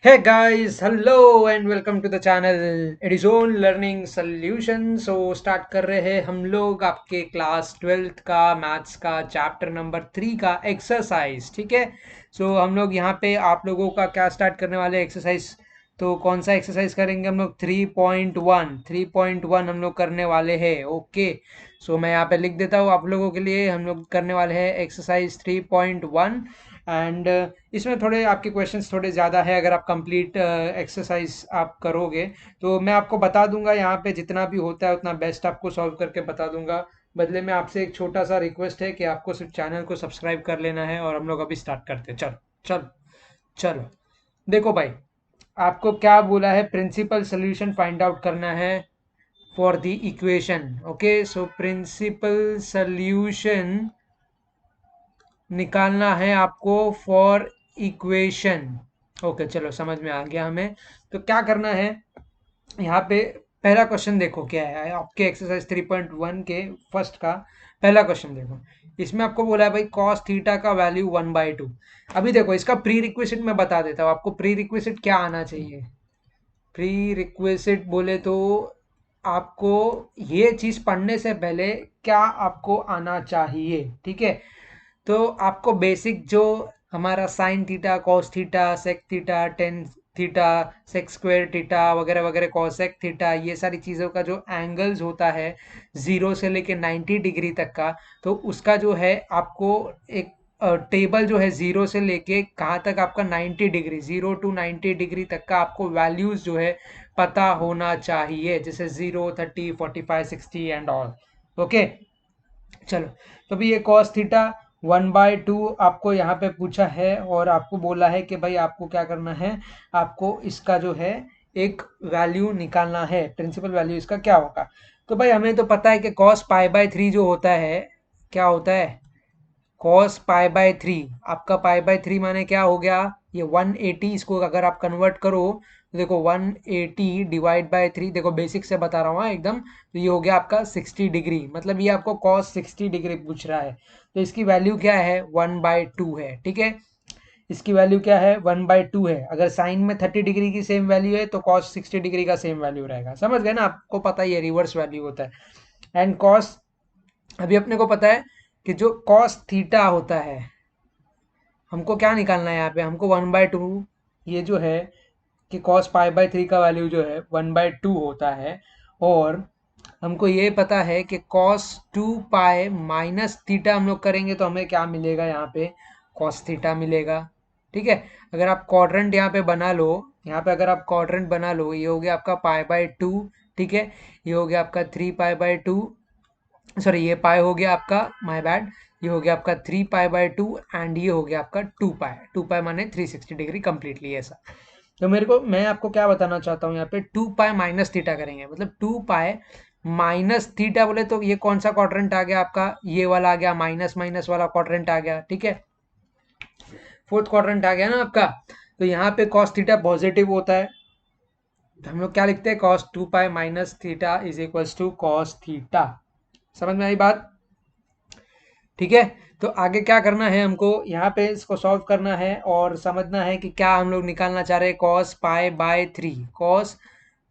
Hey guys, hello and welcome to the channel Edison Learning Solution। Start कर रहे हैं हम लोग आपके क्लास 12th का मैथ्स का चैप्टर नंबर 3 का एक्सरसाइज। ठीक है। हम लोग यहाँ पे आप लोगों का क्या स्टार्ट करने वाले एक्सरसाइज। तो कौन सा एक्सरसाइज करेंगे हम लोग? 3.1 हम लोग करने वाले हैं। ओके। मैं यहाँ पे लिख देता हूँ आप लोगों के लिए। हम लोग करने वाले हैं एक्सरसाइज 3.1 एंड इसमें थोड़े आपके क्वेश्चंस थोड़े ज़्यादा है। अगर आप कंप्लीट एक्सरसाइज आप करोगे तो मैं आपको बता दूंगा, यहाँ पे जितना भी होता है उतना बेस्ट आपको सॉल्व करके बता दूंगा। बदले में आपसे एक छोटा सा रिक्वेस्ट है कि आपको सिर्फ चैनल को सब्सक्राइब कर लेना है और हम लोग अभी स्टार्ट करते हैं। चलो चलो चलो। देखो भाई, आपको क्या बोला है? प्रिंसिपल सोल्यूशन फाइंड आउट करना है for the equation. Okay, principal solution निकालना है आपको फॉर इक्वेशन। ओके, चलो समझ में आ गया हमें। तो क्या करना है यहाँ पे? पहला क्वेश्चन देखो क्या है आपके एक्सरसाइज 3.1 के फर्स्ट का पहला क्वेश्चन देखो। इसमें आपको बोला है भाई कॉस थीटा का वैल्यू 1/2। अभी देखो, इसका प्री रिक्विजिट मैं बता देता हूँ आपको। प्री रिक्विजिट क्या आना चाहिए? प्री रिक्विजिट बोले तो आपको ये चीज पढ़ने से पहले क्या आपको आना चाहिए? ठीक है। तो आपको बेसिक जो हमारा sine theta, cos theta, sec theta, tan theta, sec square theta वगैरह वगैरह, कॉसेक थीटा, ये सारी चीज़ों का जो एंगल्स होता है 0 से लेके 90 डिग्री तक का, तो उसका जो है आपको एक टेबल जो है 0 से लेके कहाँ तक आपका 90 डिग्री, 0 to 90 डिग्री तक का आपको वैल्यूज जो है पता होना चाहिए, जैसे 0, 30, 45, 60 एंड ऑल। ओके। चलो, तो भी ये कॉस थीटा 1/2 आपको यहाँ पे पूछा है और आपको बोला है कि भाई आपको क्या करना है, आपको इसका जो है एक वैल्यू निकालना है। प्रिंसिपल वैल्यू इसका क्या होगा? तो भाई हमें तो पता है कि कॉस पाई/3 जो होता है, क्या होता है? कॉस पाई/3। आपका पाई/3 माने क्या हो गया? ये 180। इसको अगर आप कन्वर्ट करो तो देखो 180 डिवाइड बाय 3, देखो बेसिक से बता रहा हूँ हाँ, एकदम। तो ये हो गया आपका 60 डिग्री। मतलब ये आपको कॉस 60 डिग्री पूछ रहा है। तो इसकी वैल्यू क्या है? 1/2 है। ठीक है। इसकी वैल्यू क्या है? 1/2 है। अगर साइन में 30 डिग्री की सेम वैल्यू है तो कॉस 60 डिग्री का सेम वैल्यू रहेगा। समझ गए ना? आपको पता ही है रिवर्स वैल्यू होता है। एंड कॉस, अभी अपने को पता है कि जो कॉस थीटा होता है, हमको क्या निकालना है यहाँ पे? हमको 1/2, ये जो है कि कॉस पाई/3 का वैल्यू जो है 1/2 होता है। और हमको ये पता है कि कॉस 2 पाई माइनस थीटा हम लोग करेंगे तो हमें क्या मिलेगा यहाँ पे? कॉस थीटा मिलेगा। ठीक है। अगर आप क्वाड्रेंट यहाँ पे बना लो, यहाँ पे अगर आप क्वाड्रेंट बना लो, ये हो गया आपका पाई/2। ठीक है। ये हो गया आपका 3 पाई/2। सॉरी, ये पाई हो गया आपका, माय बैड। ये हो गया आपका 3 पाई/2 एंड ये हो गया आपका 2 पाई। 2 पाई माने 360 डिग्री कम्प्लीटली ऐसा। तो मेरे को, मैं आपको क्या बताना चाहता हूँ यहाँ पे, 2 पाई माइनस थीटा करेंगे। मतलब 2 पाई माइनस थीटा बोले तो ये कौन सा क्वाड्रेंट आ गया आपका? ये वाला आ गया, माइनस माइनस वाला क्वाड्रेंट आ गया। ठीक है। फोर्थ क्वाड्रेंट आ गया ना आपका। तो यहाँ पे कॉस थीटा पॉजिटिव होता है, तो हम लोग क्या लिखते हैं? Cos 2 pi minus theta is equals to cos theta. समझ में आई बात? ठीक है। तो आगे क्या करना है हमको? यहाँ पे इसको सॉल्व करना है और समझना है कि क्या हम लोग निकालना चाह रहे हैं। Cos pi, cos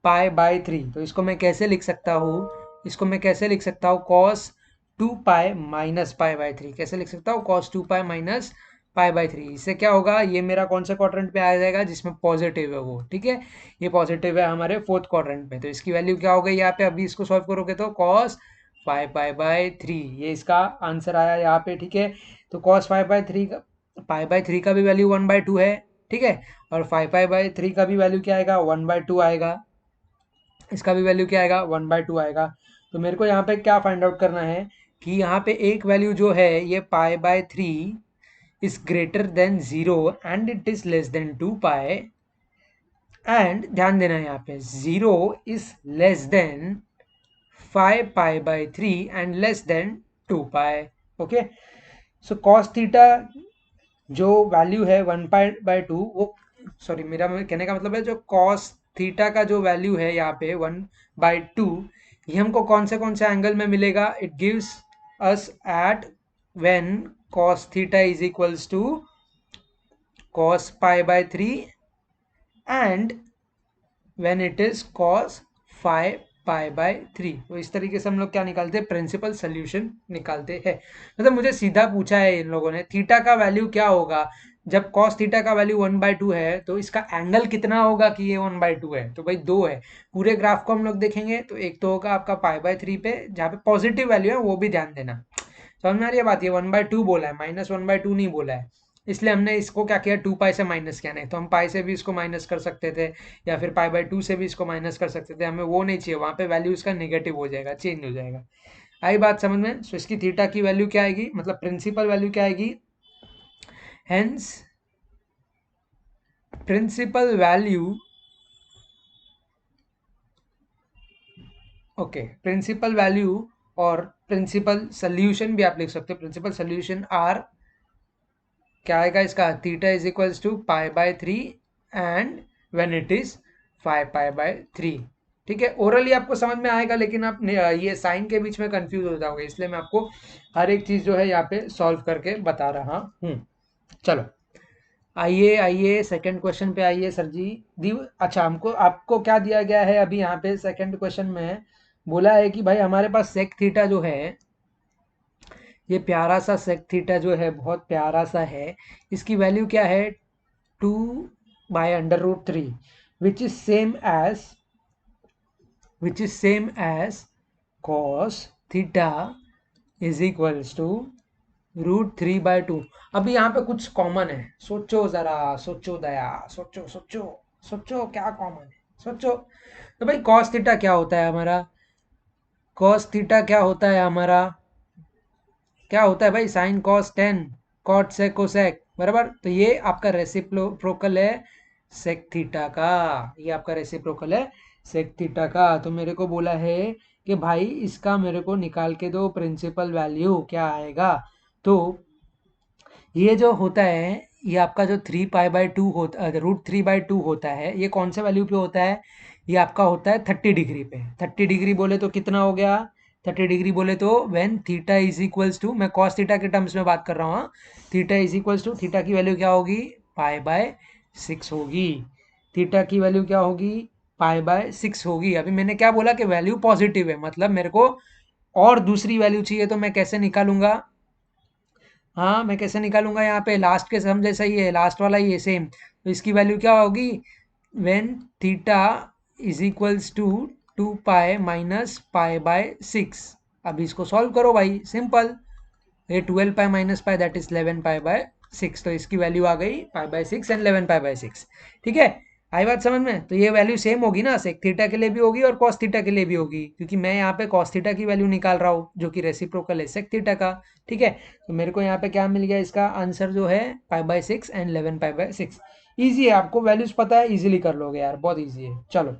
pi. तो इसको मैं कैसे लिख सकता हूँ? इसको मैं कैसे लिख सकता हूँ? कॉस 2 पाई माइनस पाई/3 कैसे लिख सकता हूँ? Cos 2 pi minus pi. इससे क्या होगा? ये मेरा कौन सा क्वाड्रेंट पे आ जाएगा जिसमें पॉजिटिव है वो। ठीक है। ये पॉजिटिव है हमारे फोर्थ क्वाड्रेंट में। तो इसकी वैल्यू क्या हो गई यहाँ पे? अभी इसको सॉल्व करोगे तो कॉस 5/3, ये इसका आंसर आया यहाँ पे। ठीक है। तो कॉस 5/3 का भी वैल्यू 1/2 है। ठीक है। और 5/3 का भी वैल्यू क्या आएगा? 1/2 आएगा। इसका भी वैल्यू क्या आएगा? 1/2 आएगा। तो मेरे को यहाँ पे क्या फाइंड आउट करना है कि यहाँ पे एक वैल्यू जो है ये pi is greater than 0 and it is less than 2 pi. And ध्यान देना है यहाँ पे 0 is less than 5 pi and less than 2 pi. Okay. So cos theta जो वैल्यू है 1 पाई/2, वो, सॉरी, मेरा कहने का मतलब है जो कॉस थीटा का जो वैल्यू है यहाँ पे 1/2, ये हमको कौन से एंगल में मिलेगा? It gives us at when cos theta is equals to cos pi and when it is cos 5 pi. तो इस तरीके से हम लोग क्या निकालते हैं, प्रिंसिपल सोल्यूशन निकालते हैं। मतलब मुझे सीधा पूछा है इन लोगों ने, थीटा का वैल्यू क्या होगा जब कॉस थीटा का वैल्यू 1/2 है, तो इसका एंगल कितना होगा कि ये 1/2 है। तो भाई दो है, पूरे ग्राफ को हम लोग देखेंगे तो एक तो होगा आपका π/3 पे, जहाँ पे पॉजिटिव वैल्यू है वो भी ध्यान देना। समझ में आ रही है बात, ये 1/2 बोला है, -1/2 नहीं बोला है। इसलिए हमने इसको क्या किया, 2 पाई से माइनस किया। नहीं तो हम पाई से भी इसको माइनस कर सकते थे, या फिर π/2 से भी इसको माइनस कर सकते थे। हमें वो नहीं चाहिए, वहां पे वैल्यू इसका नेगेटिव हो जाएगा, चेंज हो जाएगा। आई बात समझ में। सो इसकी थीटा की वैल्यू क्या आएगी, मतलब प्रिंसिपल वैल्यू क्या आएगी, hence principal value, okay, principal value और प्रिंसिपल सोल्यूशन भी आप लिख सकते हो। प्रिंसिपल सोल्यूशन आर क्या आएगा इसका, theta is equals to π/3 and when it is 5 π/3। ठीक है, ओरली आपको समझ में आएगा, लेकिन आप ये साइन के बीच में कंफ्यूज हो जाओगे, इसलिए मैं आपको हर एक चीज जो है यहाँ पे सॉल्व करके बता रहा हूँ। चलो आइए आइए सेकंड क्वेश्चन पे आइए सर जी। अच्छा, हमको आपको क्या दिया गया है अभी यहाँ पे सेकंड क्वेश्चन में, बोला है कि भाई हमारे पास सेक थीटा जो है, ये प्यारा सा सेक थीटा जो है, बहुत प्यारा सा है। इसकी वैल्यू क्या है, 2/√3, which is same as cos theta is equals to √3/2। अभी यहाँ पे कुछ कॉमन है, सोचो जरा, सोचो दया, सोचो सोचो सोचो क्या कॉमन है, सोचो। तो भाई cos थीटा क्या होता है हमारा, cos थीटा क्या होता है हमारा, क्या होता है भाई, sine cos tan, cot sec cosec, बराबर। तो ये आपका रेसिप्रोकल है सेक थीटा का, ये आपका रेसिप्रोकल है सेक थीटा का। तो मेरे को बोला है कि भाई इसका मेरे को निकाल के दो प्रिंसिपल वैल्यू क्या आएगा। तो ये जो होता है, ये आपका जो 3 π/2 होता, √3/2 होता है, ये कौन से वैल्यू पे होता है, ये आपका होता है 30 डिग्री पे। 30 डिग्री बोले तो कितना हो गया, 30 डिग्री बोले तो when theta is equals to, मैं कॉस थीटा के टर्म्स में बात कर रहा हूँ, theta is equals to, theta की वैल्यू क्या होगी, π/6 होगी। थीटा की वैल्यू क्या होगी, π/6 होगी। अभी मैंने क्या बोला कि वैल्यू पॉजिटिव है, मतलब मेरे को और दूसरी वैल्यू चाहिए, तो मैं कैसे निकालूंगा, हाँ मैं कैसे निकालूंगा, यहाँ पे लास्ट के सम जैसा ही है, लास्ट वाला ही है सेम। तो इसकी वैल्यू क्या होगी, when theta is equals to 2 π - π/6। अब इसको सॉल्व करो भाई, सिंपल। ये 12 π - π दैट इज 11 π/6। तो इसकी वैल्यू आ गई π/6 एंड 11 π/6। ठीक है, आई बात समझ में। तो ये वैल्यू सेम होगी ना, सेक थीटा के लिए भी होगी और कॉस थीटा के लिए भी होगी, क्योंकि मैं यहाँ पे कॉस थीटा की वैल्यू निकाल रहा हूँ जो कि रेसिप्रोकल है सेक थीटा का। ठीक है, तो मेरे को यहाँ पे क्या मिल गया, इसका आंसर जो है π/6 एंड 11 π/6। ईजी है, आपको वैल्यूज पता है, इजीली कर लोगे यार, बहुत ईजी है। चलो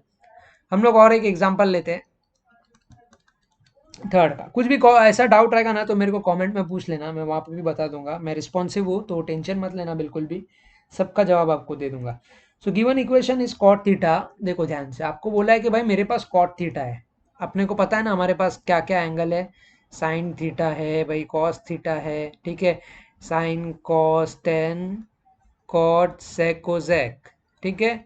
हम लोग और एक एग्जाम्पल लेते हैं, थर्ड का। कुछ भी ऐसा डाउट रहेगा ना तो मेरे को कमेंट में पूछ लेना, मैं वहाँ पे भी बता दूंगा, मैं रिस्पॉन्सिव हूँ, तो टेंशन मत लेना बिल्कुल भी, सबका जवाब आपको दे दूंगा। So given equation is cot theta. देखो ध्यान से, आपको बोला है कि भाई मेरे पास कॉट थीटा है, अपने को पता है ना हमारे पास क्या क्या एंगल है, साइन थीटा है भाई, कॉस थीटा है, ठीक है, sine cos tan, cot sec cosec, ठीक है,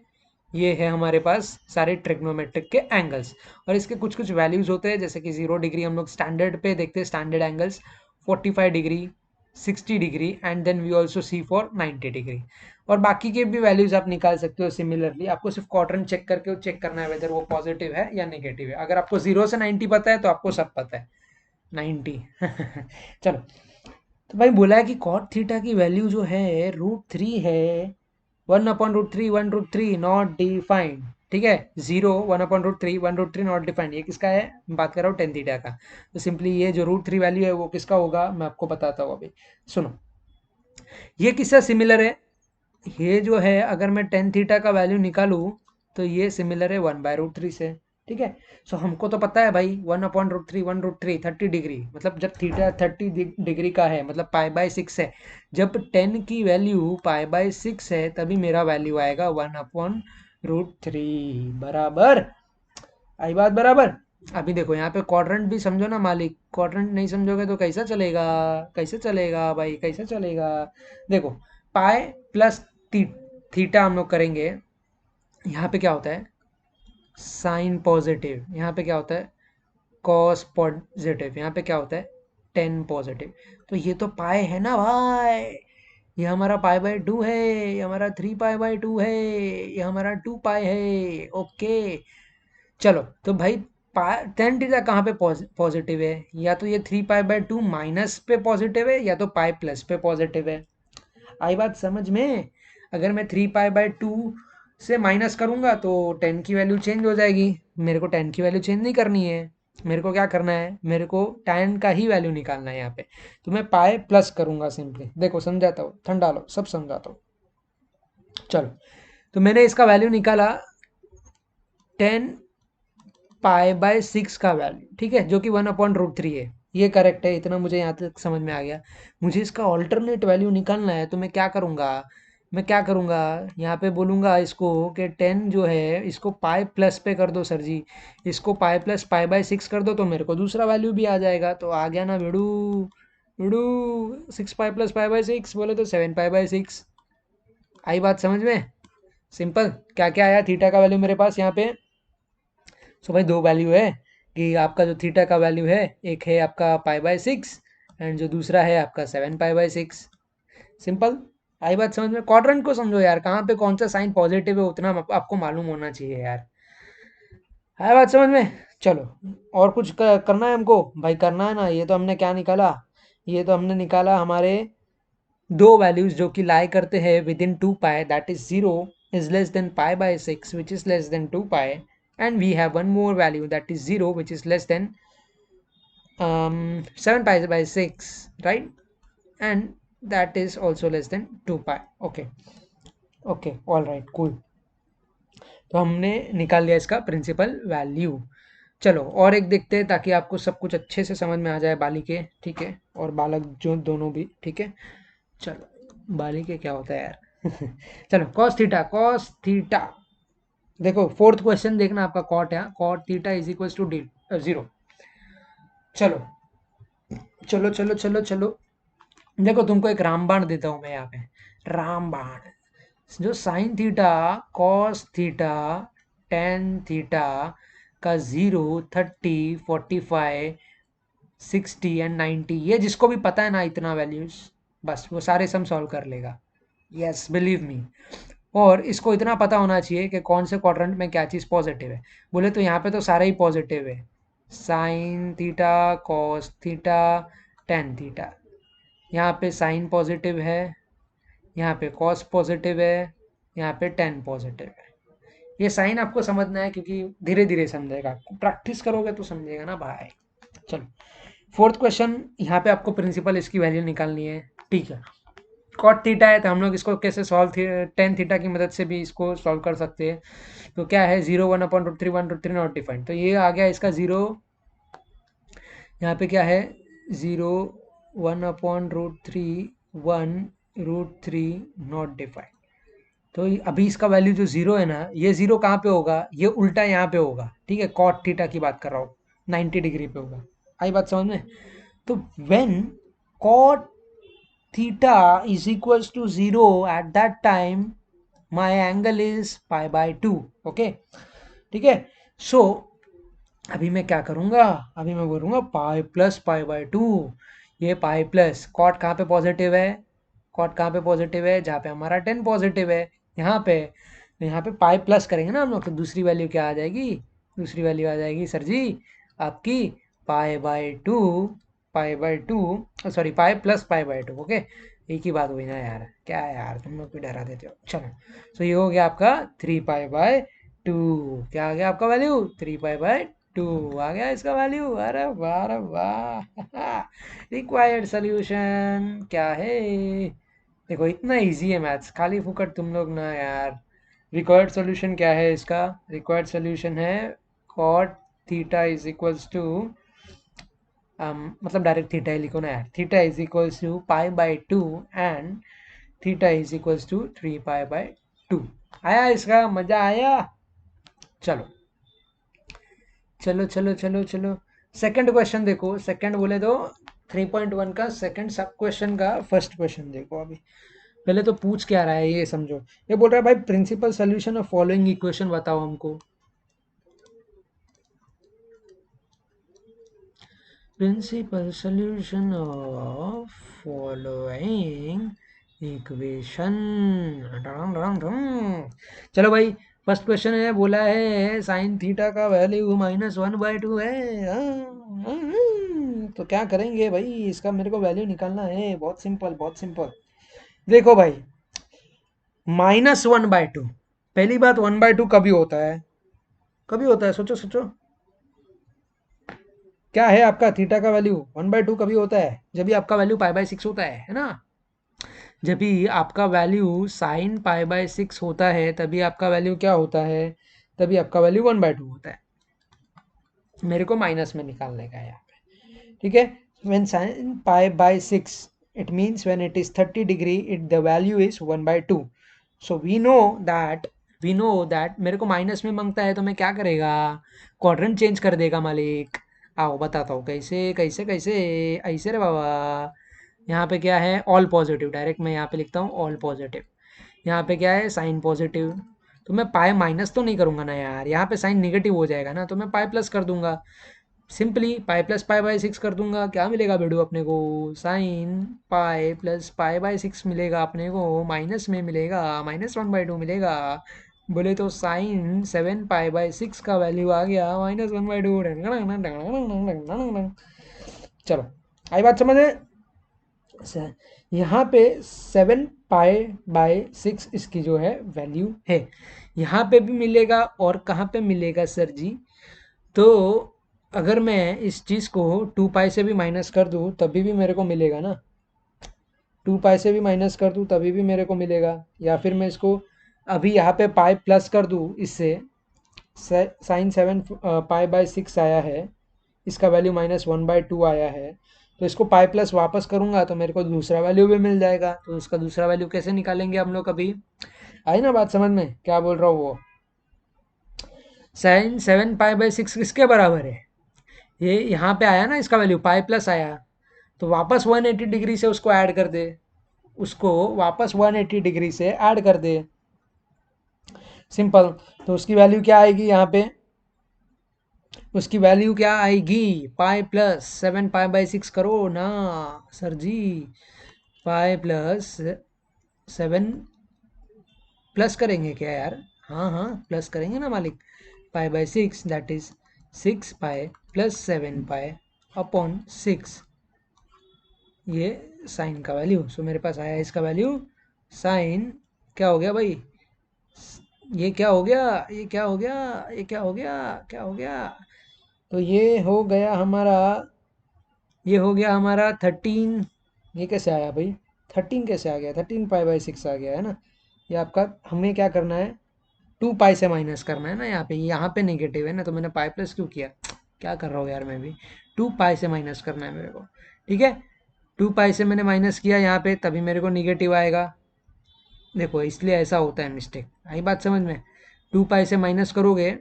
ये है हमारे पास सारे ट्रिग्नोमेट्रिक के एंगल्स। और इसके कुछ कुछ वैल्यूज होते हैं, जैसे कि 0 डिग्री हम लोग स्टैंडर्ड पे देखते हैं, standard angles 45 degree, 60 degree and then we also see for 90 degree. और बाकी के भी वैल्यूज आप निकाल सकते हो सिमिलरली। आपको सिर्फ क्वाड्रेंट चेक करके चेक करना है वेदर वो पॉजिटिव है या नेगेटिव है। अगर आपको 0 से 90 पता है तो आपको सब पता है, 90। चलो, तो भाई बोला है कि कॉट थीटा की वैल्यू जो है √3 है, 1/√3, 1√3 नॉट डिफाइंड। ठीक है, 0, 1/√3, 1√3 नॉट डिफाइंड, ये किसका है, मैं बात कर रहा हूँ टेन थीटा का। तो सिंपली ये जो √3 वैल्यू है वो किसका होगा, मैं आपको बताता हूँ अभी, सुनो। ये किससे सिमिलर है, ये जो है अगर मैं टेन थीटा का वैल्यू निकालूं तो ये सिमिलर है 1/√3 से। ठीक है, सो हमको तो पता है भाई 1/√3, 1√3 30 डिग्री, मतलब जब थीटा 30 डिग्री का है मतलब π/6 है, जब 10 की वैल्यू π/6 है तभी मेरा वैल्यू आएगा 1/√3, बराबर। आई बात बराबर। अभी देखो यहाँ पे क्वाड्रेंट भी समझो ना मालिक, क्वाड्रेंट नहीं समझोगे तो कैसा चलेगा, कैसे चलेगा भाई, कैसे चलेगा। देखो पाई प्लस थीटा हम लोग करेंगे, यहाँ पे क्या होता है साइन पॉजिटिव, यहाँ पे क्या होता है कॉस पॉजिटिव, यहाँ पे क्या होता है टेन पॉजिटिव। तो ये तो पाई है ना भाई, ये हमारा पाई बाय टू है, ये हमारा 3 पाई बाय 2 है, ये हमारा 2 पाई है। ओके चलो तो भाई टेन थीटा कहाँ पे पॉजिटिव है, या तो ये 3 पाई बाय 2 माइनस पे पॉजिटिव है, या तो पाई प्लस पे पॉजिटिव है। आई बात समझ में? अगर मैं 3 पाई बाय 2 से माइनस करूंगा तो टेन की वैल्यू चेंज हो जाएगी, मेरे को टेन की वैल्यू चेंज नहीं करनी है। मेरे को क्या करना है, मेरे को टेन का ही वैल्यू निकालना है यहाँ पे। तो मैं पाई प्लस करूंगा सिंपली, देखो समझाता हूँ, ठंडा लो, सब समझाता हूँ। चलो तो मैंने इसका वैल्यू निकाला 10 पाई बाय 6 का वैल्यू, ठीक है, जो कि 1/√3 है। ये करेक्ट है, इतना मुझे यहाँ तक समझ में आ गया। मुझे इसका ऑल्टरनेट वैल्यू निकालना है, तो मैं क्या करूँगा, यहाँ पे बोलूँगा इसको कि 10 जो है इसको पाई प्लस पे कर दो सर जी, इसको पाई प्लस पाई बाय 6 कर दो, तो मेरे को दूसरा वैल्यू भी आ जाएगा। तो आ गया ना बेड़ू, बेड़ू 6 पाई प्लस पाई बाय 6 बोले तो 7 पाई बाय 6। आई बात समझ में? सिंपल। क्या क्या आया थीटा का वैल्यू मेरे पास यहाँ पे? सो भाई दो वैल्यू है कि आपका जो थीटा का वैल्यू है, एक है आपका पाई बाय 6 एंड जो दूसरा है आपका 7 पाई बाय 6। सिंपल। आई बात समझ में? क्वाड्रेंट को समझो यार, कहाँ पे कौन सा साइन पॉजिटिव है उतना आपको मालूम होना चाहिए यार। आई बात समझ में? चलो और कुछ करना है हमको भाई, करना है ना। ये तो हमने क्या निकाला, ये तो हमने निकाला हमारे दो वैल्यूज जो कि लाई करते हैं with in 2 pi, that is 0 is less than pi by 6 which is less than 2 pi, and we have one more value that is 0 which is less than 7 pi by 6, right? And that is also less than 2 pi. Okay, okay, all right, cool. तो हमने निकाल लिया इसका principal value. चलो और एक देखते हैं ताकि आपको सब कुछ अच्छे से समझ में आ जाए, बालिके ठीक है और बालक जो दोनों भी, ठीक है। चलो बालिके क्या होता है यार चलो कॉस थीटा, देखो फोर्थ क्वेश्चन देखना आपका, कॉट है, cot theta is equal to 0। चलो चलो चलो चलो चलो, देखो तुमको एक रामबाण देता हूं मैं यहाँ पे, रामबाण। जो sign theta, cos theta, tan theta का 0, 30, 40, 45, 60 एंड 90, ये जिसको भी पता है ना इतना वैल्यूज, बस वो सारे सम सॉल्व कर लेगा। Yes believe me. और इसको इतना पता होना चाहिए कि कौन से क्वाड्रेंट में क्या चीज़ पॉजिटिव है। बोले तो यहाँ पे तो सारे ही पॉजिटिव है, sign theta, cos theta, tan theta. यहाँ पे साइन पॉजिटिव है, यहाँ पे कॉस पॉजिटिव है, यहाँ पे टेन पॉजिटिव है। ये साइन आपको समझना है क्योंकि धीरे धीरे समझेगा, प्रैक्टिस करोगे तो समझेगा ना भाई। चलो फोर्थ क्वेश्चन, यहाँ पे आपको प्रिंसिपल इसकी वैल्यू निकालनी है, ठीक है। कॉट थीटा है तो हम लोग इसको कैसे सॉल्व, टेन थीटा की मदद से भी इसको सॉल्व कर सकते हैं। तो क्या है 0 1/√3 1/√3 नॉट डिफाइंड, तो ये आ गया इसका 0। यहाँ पे क्या है 0 1/√3 1√3 नॉट डिफाइंड। तो अभी इसका वैल्यू जो 0 है ना, ये 0 कहाँ पे होगा, ये उल्टा यहाँ पे होगा, ठीक है। कॉट थीटा की बात कर रहा हूँ, 90 डिग्री पे होगा। आई बात समझ में? तो when cot theta is equals to 0 at that time my angle is pi/2, okay, ठीक है। सो अभी मैं क्या करूंगा, अभी मैं बोलूंगा पाई प्लस पाई/2। ये पाई प्लस कॉट कहाँ पे पॉजिटिव है, कॉट कहाँ पे पॉजिटिव है, जहाँ पे हमारा 10 पॉजिटिव है। यहाँ पे पाई प्लस करेंगे ना हम लोग, तो दूसरी वैल्यू क्या आ जाएगी, दूसरी वैल्यू आ जाएगी सर जी आपकी पाई/2, पाई/2, सॉरी पाई प्लस पाई/2। ओके एक ही बात हुई ना यार, क्या है यार तुम लोग भी डरा देते हो। चलो तो ये हो गया आपका 3 पाई/2। क्या आ गया आपका वैल्यू, 3 पाई/2 आ गया इसका वैल्यू। अरे वाह, अरे वाह रिक्वायर्ड सोल्यूशन क्या है, देखो इतना इजी है मैथ्स, खाली फुकट तुम लोग ना यार। रिक्वायर्ड सोल्यूशन क्या है इसका, रिक्वायर्ड सोल्यूशन है cot theta is equals to, मतलब डायरेक्ट थीटा ही लिखो ना यार, theta is equals to pi and theta is equals to 3 pi. आया इसका मजा आया। चलो चलो चलो चलो चलो सेकंड क्वेश्चन देखो, सेकंड बोले तो 3.1 का सेकंड सब क्वेश्चन का फर्स्ट क्वेश्चन देखो अभी। पहले तो पूछ क्या रहा है ये समझो। ये बोल रहा है भाई principal solution of following equation बताओ हमको। Principal solution of following equation. चलो भाई, फर्स्ट क्वेश्चन है, बोला है साइन थीटा का वैल्यू -1/2 है। तो क्या करेंगे भाई, इसका मेरे को वैल्यू निकालना है। बहुत सिंपल, बहुत सिंपल। देखो भाई, -1/2, पहली बात 1/2 कभी होता है? कभी होता है? सोचो सोचो। क्या है आपका थीटा का वैल्यू? 1/2 कभी होता है? जब भी आपका वैल्यू π/6 होता है ना। जब भी आपका वैल्यू साइन π/6 होता है तभी आपका वैल्यू क्या होता है? तभी आपका वैल्यू 1/2 होता है। मेरे को माइनस में निकालने का है यहाँ पे, ठीक है। when sin π/6, it means when it is 30 degree, it the value is 1/2. so we know that मेरे को माइनस में मांगता है तो मैं क्या करेगा? क्वाड्रेंट चेंज कर देगा मालिक। आओ बताता हूँ कैसे कैसे कैसे। ऐसे रे बाबा। यहाँ पे क्या है? ऑल पॉजिटिव, डायरेक्ट मैं यहाँ पे लिखता हूँ ऑल पॉजिटिव। यहाँ पे क्या है? Sine positive. तो मैं पाई माइनस तो नहीं करूँगा ना यार, यहाँ पे साइन निगेटिव हो जाएगा ना, तो मैं पाई प्लस कर दूंगा। सिंपली पाई प्लस π/6 कर दूंगा। क्या मिलेगा बेडू अपने को? साइन पाई प्लस π/6 मिलेगा अपने को, माइनस में मिलेगा, -1/2 मिलेगा। बोले तो साइन 7π/6 का वैल्यू आ गया -1/2। चलो, आई बात समझ में? यहाँ पे 7π/6 इसकी जो है वैल्यू है। यहाँ पे भी मिलेगा और कहाँ पे मिलेगा सर जी? तो अगर मैं इस चीज़ को 2π से भी माइनस कर दूँ तभी भी मेरे को मिलेगा ना। 2π से भी माइनस कर दूँ तभी भी मेरे को मिलेगा। या फिर मैं इसको अभी यहाँ पे पाई प्लस कर दूँ इससे, साइन 7π/6 आया है, इसका वैल्यू -1/2 आया है। तो इसको पाई प्लस वापस करूँगा तो मेरे को दूसरा वैल्यू भी मिल जाएगा। तो उसका दूसरा वैल्यू कैसे निकालेंगे हम लोग अभी? आई ना बात समझ में? क्या बोल रहा हूँ वो? साइन 7π/6 किसके बराबर है? ये यहाँ पे आया ना, इसका वैल्यू पाई प्लस आया। तो वापस 180 डिग्री से उसको ऐड कर दे। उसको वापस 180 डिग्री से ऐड कर दे। सिंपल। तो उसकी वैल्यू क्या आएगी यहाँ पे? उसकी वैल्यू क्या आएगी? पाई प्लस 7π/6 करो ना सर जी। पाई प्लस 7 प्लस करेंगे क्या यार? हाँ हाँ, प्लस करेंगे ना मालिक। π/6 दैट इज 6π प्लस 7π अपॉन 6, ये साइन का वैल्यू। सो मेरे पास आया इसका वैल्यू साइन, क्या हो गया भाई? ये क्या हो गया? ये क्या हो गया? ये क्या हो गया? क्या हो गया? तो ये हो गया हमारा, ये हो गया हमारा 13। ये कैसे आया भाई? 13 कैसे आ गया? 13π/6 आ गया है ना। ये आपका, हमें क्या करना है? 2π से माइनस करना है ना। यहाँ पे नेगेटिव है ना, तो मैंने पाई प्लस क्यों किया? क्या कर रहा हूँ यार मैं भी। 2π से माइनस करना है मेरे को, ठीक है। 2π से मैंने माइनस किया यहाँ पे, तभी मेरे को निगेटिव आएगा। देखो, इसलिए ऐसा होता है मिस्टेक। आई बात समझ में? 2π से माइनस करोगे,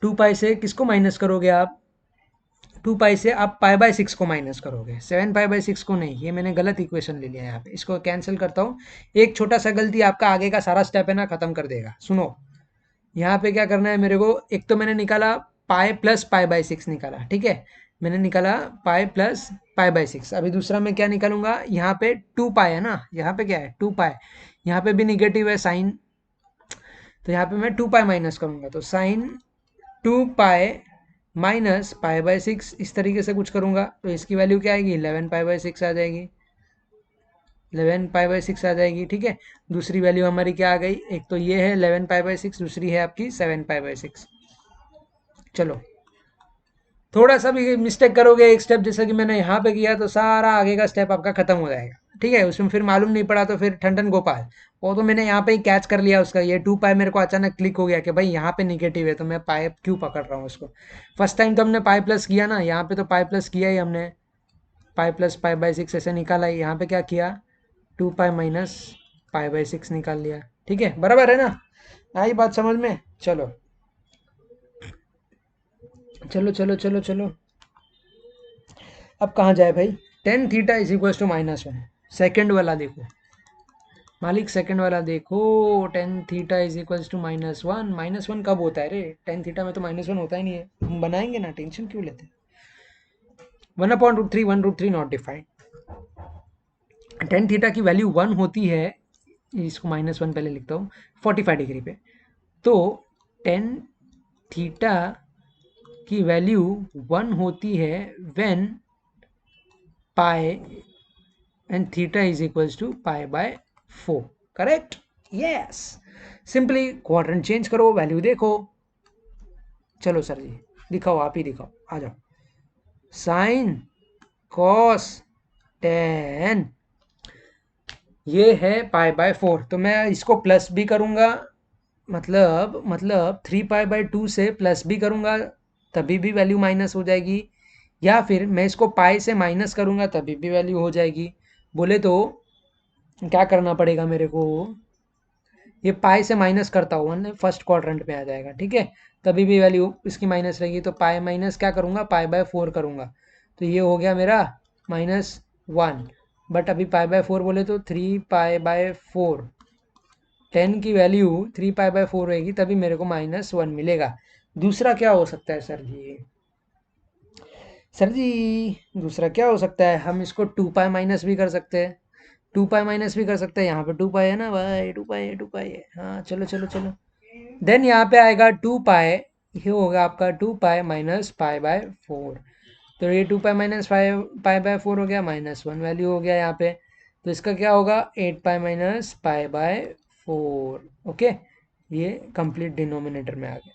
2π से किसको माइनस करोगे आप? 2π से आप π/6 को माइनस करोगे, 7π/6 को नहीं। ये मैंने गलत इक्वेशन ले लिया यहाँ पे, इसको कैंसिल करता हूँ। एक छोटा सा गलती आपका आगे का सारा स्टेप है ना खत्म कर देगा। सुनो, यहाँ पे क्या करना है मेरे को? एक तो मैंने निकाला पाई प्लस π/6 निकाला, ठीक है। मैंने निकाला पाई प्लस π/6। अभी दूसरा मैं क्या निकालूंगा? यहाँ पे 2π है ना, यहाँ पे क्या है? 2π। यहाँ पे भी निगेटिव है साइन, तो यहाँ पे मैं 2π माइनस करूंगा। तो साइन 2π माइनस π/6, इस तरीके से कुछ करूंगा तो इसकी वैल्यू क्या आएगी? 11π/6 आ जाएगी। 11π/6 आ जाएगी, ठीक है। दूसरी वैल्यू हमारी क्या आ गई? एक तो ये है 11π/6, दूसरी है आपकी 7π/6। चलो, थोड़ा सा भी मिस्टेक करोगे एक स्टेप जैसा कि मैंने यहाँ पे किया तो सारा आगे का स्टेप आपका खत्म हो जाएगा, ठीक है। उसमें फिर मालूम नहीं पड़ा तो फिर ठंडन गोपाल। वो तो मैंने यहाँ पे ही कैच कर लिया उसका। ये 2π मेरे को अचानक क्लिक हो गया कि भाई यहाँ पे निगेटिव है, तो मैं पाई क्यों पकड़ रहा हूँ उसको। फर्स्ट टाइम तो हमने पाई प्लस किया ना, यहाँ पे तो पाई प्लस किया ही हमने। पाई प्लस π/6 ऐसे निकाला ही। यहाँ पे क्या किया? 2π माइनस π/6 निकाल लिया, ठीक है। बराबर है ना? आई बात समझ में? चलो चलो चलो चलो चलो। अब कहाँ जाए भाई? Tan theta is equal to -1। Second वाला देखो, मालिक सेकंड वाला देखो, tan theta is equals to -1। -1 कब होता है रे? टेन थीटा में तो -1 होता ही नहीं है। हम बनाएंगे ना, टेंशन क्यों लेते हैं। 1/√3, 1√3 नॉट डिफाइंड। टेन थीटा की वैल्यू 1 होती है, इसको -1 पहले लिखता हूँ, 45 डिग्री पे। तो टेन थीटा की वैल्यू 1 होती है when pi and theta is equals to pi. Correct? Yes. Simply quadrant change करो, वैल्यू देखो। चलो सर जी, दिखाओ, आप ही दिखाओ, आ जाओ। साइन कॉस टेन, ये है पाई/4, तो मैं इसको प्लस भी करूंगा, मतलब 3 पाई/2 से प्लस भी करूंगा तभी भी वैल्यू माइनस हो जाएगी, या फिर मैं इसको पाई से माइनस करूंगा तभी भी वैल्यू हो जाएगी। बोले तो क्या करना पड़ेगा मेरे को, ये पाई से माइनस करता हुआ फर्स्ट क्वाड्रेंट में आ जाएगा, ठीक है। तभी भी वैल्यू इसकी माइनस रहेगी, तो पाई माइनस क्या करूँगा, पाई/4 करूँगा, तो ये हो गया मेरा -1। बट अभी पाई/4 बोले तो 3 पाई/4, टेन की वैल्यू 3 पाई/4 रहेगी, तभी मेरे को -1 मिलेगा। दूसरा क्या हो सकता है सर जी? सर जी दूसरा क्या हो सकता है, हम इसको 2 पाई माइनस भी कर सकते हैं। 2 पाई माइनस भी कर सकते हैं, यहाँ पे 2 पाई है ना भाई, 2 पाई है, 2 पाई है। हाँ चलो चलो चलो, देन यहाँ पे आएगा 2 पाई, ये होगा आपका 2 पाई माइनस पाई/4। तो ये 2 पाई माइनस पाई/4 हो गया, -1 वैल्यू हो गया यहाँ पे। तो इसका क्या होगा, 8 पाई माइनस पाई/4। ओके, ये कंप्लीट डिनोमिनेटर में आ गया,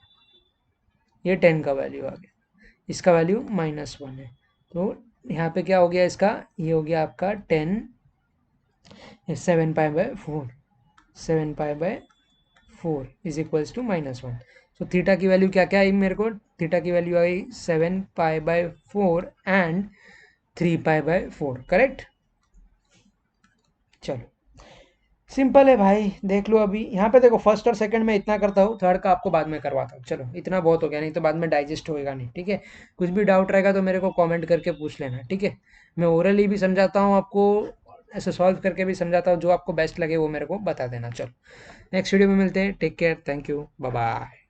ये 10 का वैल्यू आ गया, इसका वैल्यू -1 है। तो यहाँ पे क्या हो गया इसका, ये हो गया आपका 10, 7 पाई/4, 7 पाई/4 इज इक्वल्स टू -1। तो थीटा की वैल्यू क्या क्या आई मेरे को, थीटा की वैल्यू आई 7 पाई/4 एंड 3 पाई/4। करेक्ट? चलो सिंपल है भाई, देख लो। अभी यहाँ पे देखो, फर्स्ट और सेकंड में इतना करता हूँ, थर्ड का आपको बाद में करवाता हूँ। चलो इतना बहुत हो गया, नहीं तो बाद में डाइजेस्ट होएगा नहीं, ठीक है। कुछ भी डाउट रहेगा तो मेरे को कमेंट करके पूछ लेना, ठीक है। मैं ओरली भी समझाता हूँ आपको, ऐसे सॉल्व करके भी समझाता हूँ, जो आपको बेस्ट लगे वो मेरे को बता देना। चलो नेक्स्ट वीडियो में मिलते हैं, take care, thank you, bye bye.